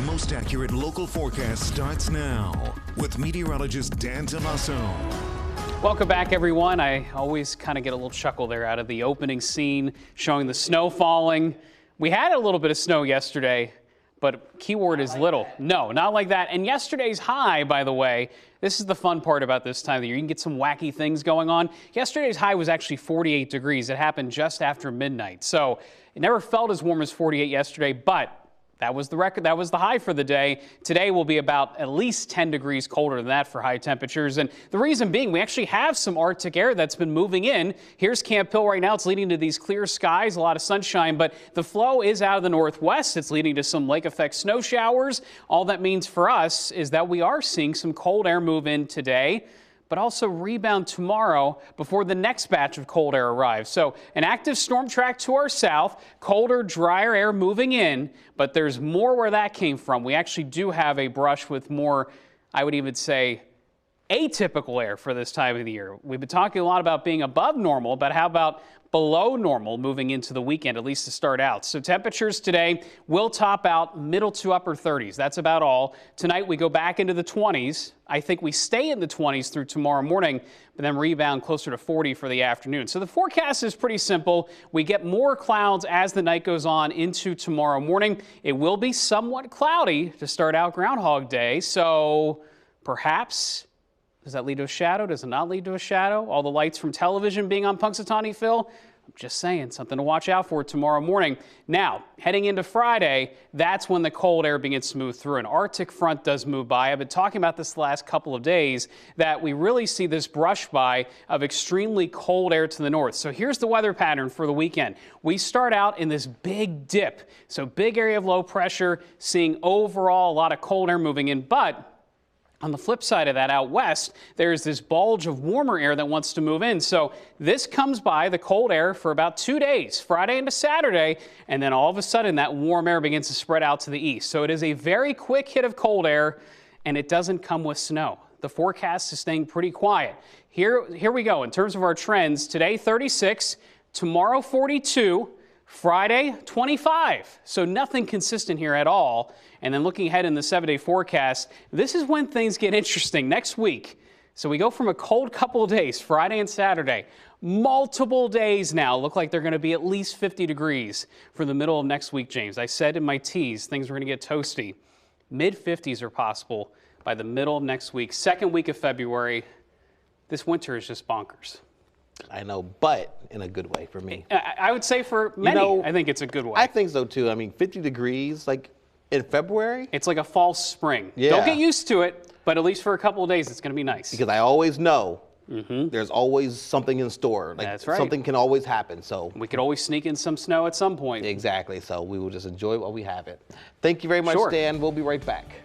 most accurate local forecast starts now with meteorologist Dan Tomaso. Welcome back, everyone. I always kind of get a little chuckle there out of the opening scene showing the snow falling. We had a little bit of snow yesterday, but keyword is little. No, not like that. And yesterday's high, by the way, this is the fun part about this time of the year. You can get some wacky things going on. Yesterday's high was actually 48 degrees. It happened just after midnight. So it never felt as warm as 48 yesterday, but that was the record. That was the high for the day. Today will be about at least 10 degrees colder than that for high temperatures. And the reason being, we actually have some Arctic air that's been moving in. Here's Camp Hill right now. It's leading to these clear skies, a lot of sunshine, but the flow is out of the northwest. It's leading to some lake effect snow showers. All that means for us is that we are seeing some cold air move in today, but also rebound tomorrow before the next batch of cold air arrives. So an active storm track to our south, colder, drier air moving in, but there's more where that came from. We actually do have a brush with more, I would even say, atypical air for this time of the year. We've been talking a lot about being above normal, but how about below normal moving into the weekend, at least to start out. So temperatures today will top out middle to upper 30s. That's about all. Tonight we go back into the 20s. I think we stay in the 20s through tomorrow morning, but then rebound closer to 40 for the afternoon. So the forecast is pretty simple. We get more clouds as the night goes on into tomorrow morning. It will be somewhat cloudy to start out Groundhog Day. So perhaps, does that lead to a shadow? Does it not lead to a shadow? All the lights from television being on Punxsutawney Phil? I'm just saying, something to watch out for tomorrow morning. Now, heading into Friday, that's when the cold air begins to move through. An Arctic front does move by. I've been talking about this the last couple of days, that we really see this brush by of extremely cold air to the north. So here's the weather pattern for the weekend. We start out in this big dip. So big area of low pressure, seeing overall a lot of cold air moving in, but on the flip side of that, out west, there's this bulge of warmer air that wants to move in. So this comes by, the cold air, for about 2 days, Friday into Saturday, and then all of a sudden that warm air begins to spread out to the east. So it is a very quick hit of cold air, and it doesn't come with snow. The forecast is staying pretty quiet. Here we go. In terms of our trends, today 36, tomorrow 42, Friday, 25. So nothing consistent here at all. And then looking ahead in the 7-day forecast, this is when things get interesting next week. So we go from a cold couple of days, Friday and Saturday, multiple days now look like they're going to be at least 50 degrees for the middle of next week, James. I said in my tease, things are going to get toasty. Mid-50s are possible by the middle of next week. Second week of February, this winter is just bonkers. I know, but in a good way for me. I would say for many, I think it's a good way. I think so too. I mean, 50 degrees, like in February? It's like a false spring. Yeah. Don't get used to it, but at least for a couple of days, it's going to be nice. Because I always know there's always something in store. Like, that's right. Something can always happen. So we could always sneak in some snow at some point. Exactly. So we will just enjoy it while we have it. Thank you very much, Sure. Dan. We'll be right back.